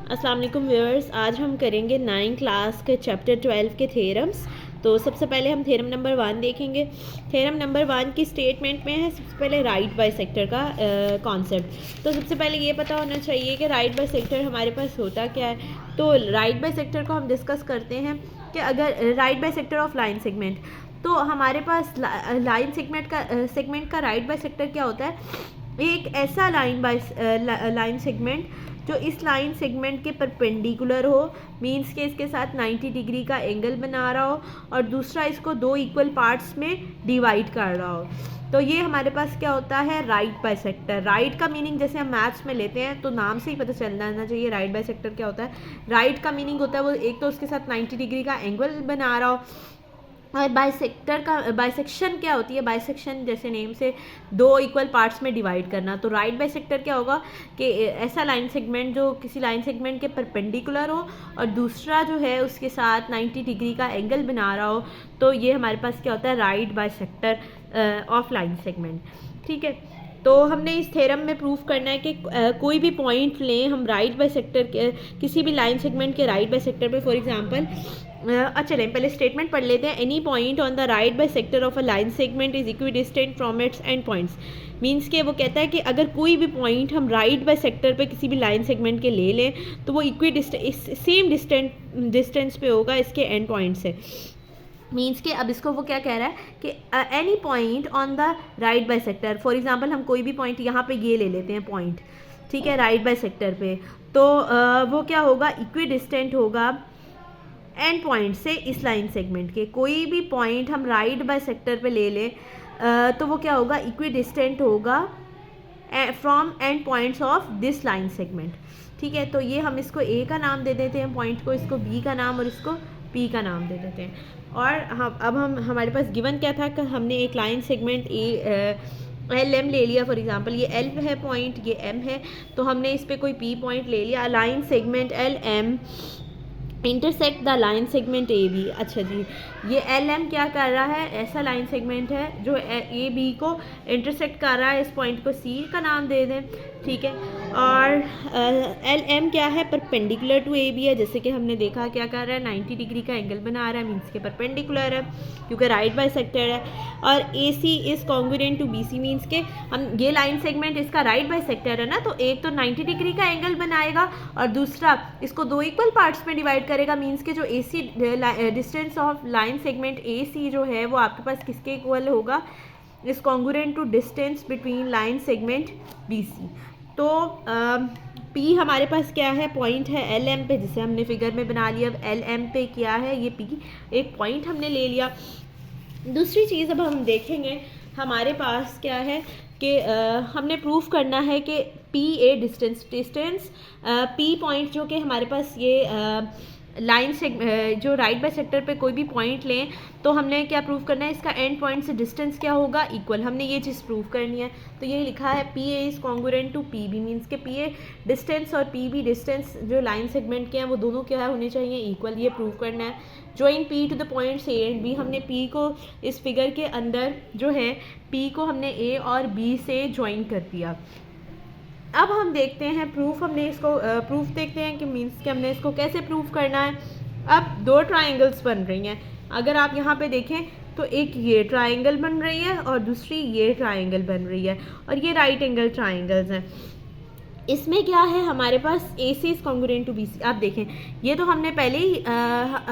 अस्सलाम वालेकुम व्यूअर्स, आज हम करेंगे 9 क्लास के चैप्टर 12 के थ्योरम्स। तो सबसे पहले हम थ्योरम नंबर 1 देखेंगे। थ्योरम नंबर 1 की स्टेटमेंट में है सबसे पहले राइट बाइसेक्टर का कॉन्सेप्ट। तो सबसे पहले ये पता होना चाहिए कि राइट बाइसेक्टर हमारे पास होता क्या है। तो राइट बाइसेक्टर को हम डिस्कस करते हैं कि अगर right bisector of line segment, तो हमारे पास लाइन सेगमेंट का राइट बाइसेक्टर क्या होता है। एक ऐसा लाइन सेगमेंट जो इस लाइन सेगमेंट के परपेंडिकुलर हो, मींस के इसके साथ 90 डिग्री का एंगल बना रहा हो, और दूसरा इसको दो इक्वल पार्ट्स में डिवाइड कर रहा हो। तो ये हमारे पास क्या होता है, राइट बाइसेक्टर। राइट का मीनिंग जैसे हम मैथ्स में लेते हैं तो नाम से ही पता चल जाना चाहिए राइट बाइसेक्टर क्या होता है। राइट का मीनिंग होता है वो एक तो उसके साथ 90 डिग्री का एंगल बना रहा हो, और बाइसेक्शन क्या होती है, बाइसेक्शन जैसे नेम से दो इक्वल पार्ट्स में डिवाइड करना। तो राइट बाइसेक्टर क्या होगा कि ऐसा लाइन सेगमेंट जो किसी लाइन सेगमेंट के परपेंडिकुलर हो और दूसरा जो है उसके साथ 90 डिग्री का एंगल बना रहा हो। तो ये हमारे पास क्या होता है, right bisector of line segment. ठीक है, तो हमने इस थ्योरम में प्रूफ करना है कि कोई भी पॉइंट लें हम राइट बाइसेक्टर के किसी भी लाइन सेगमेंट के राइट बाइसेक्टर पे। फॉर एग्जांपल चलें पहले स्टेटमेंट पढ़ लेते हैं। Any point on the right bisector of a line segment is equidistant from its and points. Means के वो कहता है कि अगर कोई भी पॉइंट हम राइट बाइसेक्टर पे किसी भी लाइन सेगमेंट के ले लें तो वो सेम डिस्टेंस पे होगा इसके एंड पॉइंट से। मीन्स के अब इसको वो क्या कह रहा है कि any point on the right bisector. For example हम कोई भी पॉइंट यहाँ पे ये ले लेते हैं पॉइंट, ठीक है, राइट बाइसेक्टर पे। तो वो क्या होगा, इक्विडिस्टेंट होगा एंड पॉइंट से इस लाइन सेगमेंट के। कोई भी पॉइंट हम राइट बाइसेक्टर पे ले लें तो वो क्या होगा, इक्विडिस्टेंट होगा from and points of this line segment. ठीक है, तो ये हम इसको ए का नाम दे देते हैं पॉइंट को, इसको बी का नाम और इसको पी का नाम दे देते हैं। और हम हमारे पास गिवन क्या था कि हमने एक लाइन सेगमेंट एल एम ले लिया। फॉर एग्जांपल ये एल है पॉइंट, ये एम है, तो हमने इस पर कोई पी पॉइंट ले लिया। Line segment L M intersect the line segment A B. अच्छा जी, ये एल एम क्या कर रहा है, ऐसा लाइन सेगमेंट है जो ए बी को इंटरसेक्ट कर रहा है। इस पॉइंट को सी का नाम दे दें, ठीक है। और एल एम क्या है, परपेंडिकुलर टू ए बी है। जैसे कि हमने देखा क्या कर रहा है, 90 डिग्री का एंगल बना रहा है, मीन्स के परपेंडिकुलर है क्योंकि राइट बाइसेक्टर है। और A C is congruent to B C, means के हम ये लाइन सेगमेंट इसका राइट बाइसेक्टर है ना, तो एक तो 90 डिग्री का एंगल बनाएगा और दूसरा इसको दो इक्वल पार्ट्स में डिवाइड करेगा। मीन्स के जो A C distance of line segment A C जो है वो आपके पास किसके इक्वल होगा, is congruent to distance between line segment B C. तो पी हमारे पास क्या है, पॉइंट है एल एम पे, जिसे हमने फिगर में बना लिया। अब एल एम पे क्या है, ये पी एक पॉइंट हमने ले लिया। दूसरी चीज़ अब हम देखेंगे हमारे पास क्या है कि हमने प्रूफ करना है कि P A distance P point जो कि हमारे पास ये लाइन से जो राइट बाइसेक्टर पे कोई भी पॉइंट लें तो हमने क्या प्रूफ करना है, इसका एंड पॉइंट से डिस्टेंस क्या होगा, इक्वल। हमने ये चीज़ प्रूफ करनी है। तो ये लिखा है P A is congruent to P B, means के पी ए डिस्टेंस और पी बी डिस्टेंस जो लाइन सेगमेंट के हैं वो दोनों क्या होने चाहिए, इक्वल। ये प्रूफ करना है। Join P to the points A and B, हमने पी को इस फिगर के अंदर जो है पी को हमने ए और बी से ज्वाइन कर दिया। अब हम देखते हैं प्रूफ, हमने इसको प्रूफ देखते हैं कि मीन्स कि हमने इसको कैसे प्रूफ करना है। अब दो ट्राइंगल्स बन रही हैं, अगर आप यहाँ पे देखें तो एक ये ट्राइंगल बन रही है और दूसरी ये ट्राइंगल बन रही है, और ये राइट एंगल ट्राइंगल्स हैं। इसमें क्या है हमारे पास A C is congruent to B C. आप देखें ये तो हमने पहले ही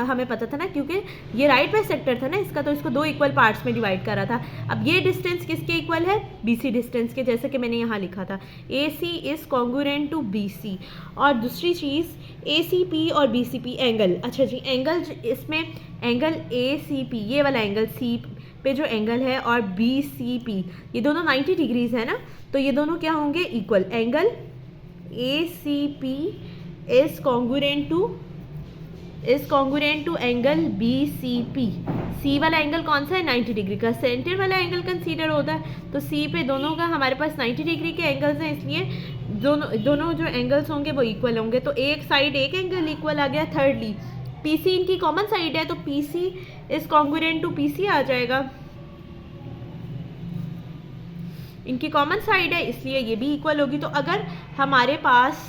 हमें पता था ना, क्योंकि ये राइट बाइसेक्टर था ना इसका, तो इसको दो इक्वल पार्ट्स में डिवाइड करा था। अब ये डिस्टेंस किसके इक्वल है, बी सी डिस्टेंस के, जैसे कि मैंने यहाँ लिखा था A C is congruent to B C. और दूसरी चीज़ ए सी पी और बी सी पी एंगल। अच्छा जी, एंगल इसमें एंगल ए सी पी, ये वाला एंगल सी पे जो एंगल है, और बी सी पी ये दोनों 90 डिग्रीज है ना, तो ये दोनों क्या होंगे, equal. Angle A C P is congruent to angle B C P. C वाला एंगल कौन सा है, 90 डिग्री का, सेंटर वाला एंगल कंसीडर होता है। तो सी पे दोनों का हमारे पास 90 डिग्री के एंगल्स हैं, इसलिए दोनों जो एंगल्स होंगे वो इक्वल होंगे। तो एक साइड एक एंगल इक्वल आ गया। थर्डली पी सी इनकी कॉमन साइड है, तो P C is congruent to P C आ जाएगा, इनकी कॉमन साइड है इसलिए ये भी इक्वल होगी। तो अगर हमारे पास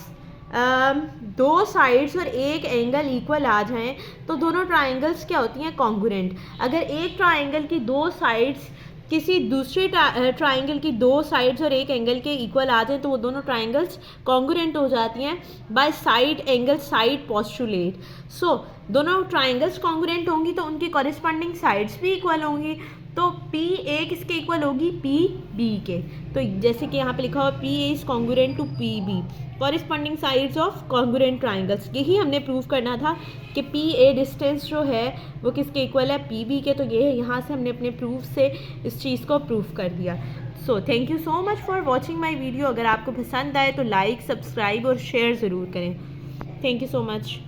दो साइड्स और एक एंगल इक्वल आ जाएं तो दोनों ट्राइंगल्स क्या होती हैं, कॉन्ग्रुएंट। अगर एक ट्राइंगल की दो साइड्स किसी दूसरे ट्राइंगल की दो साइड्स और एक एंगल के इक्वल आ जाए तो वो दोनों ट्राइंगल्स कॉन्ग्रुएंट हो जाती हैं by side angle side postulate. So दोनों ट्राइंगल्स कॉन्ग्रुएंट होंगी तो उनकी कॉरेस्पॉन्डिंग साइड्स भी इक्वल होंगी। तो पी ए किसके इक्वल होगी, पी बी के। तो जैसे कि यहाँ पे लिखा हुआ P A is congruent to P B, corresponding sides of congruent triangles. यही हमने प्रूव करना था कि पी ए डिस्टेंस जो है वो किसके इक्वल है, पी बी के। तो ये यहाँ से हमने अपने प्रूफ से इस चीज़ को प्रूव कर दिया। So thank you so much for watching my video. अगर आपको पसंद आए तो लाइक, सब्सक्राइब और शेयर ज़रूर करें। Thank you so much.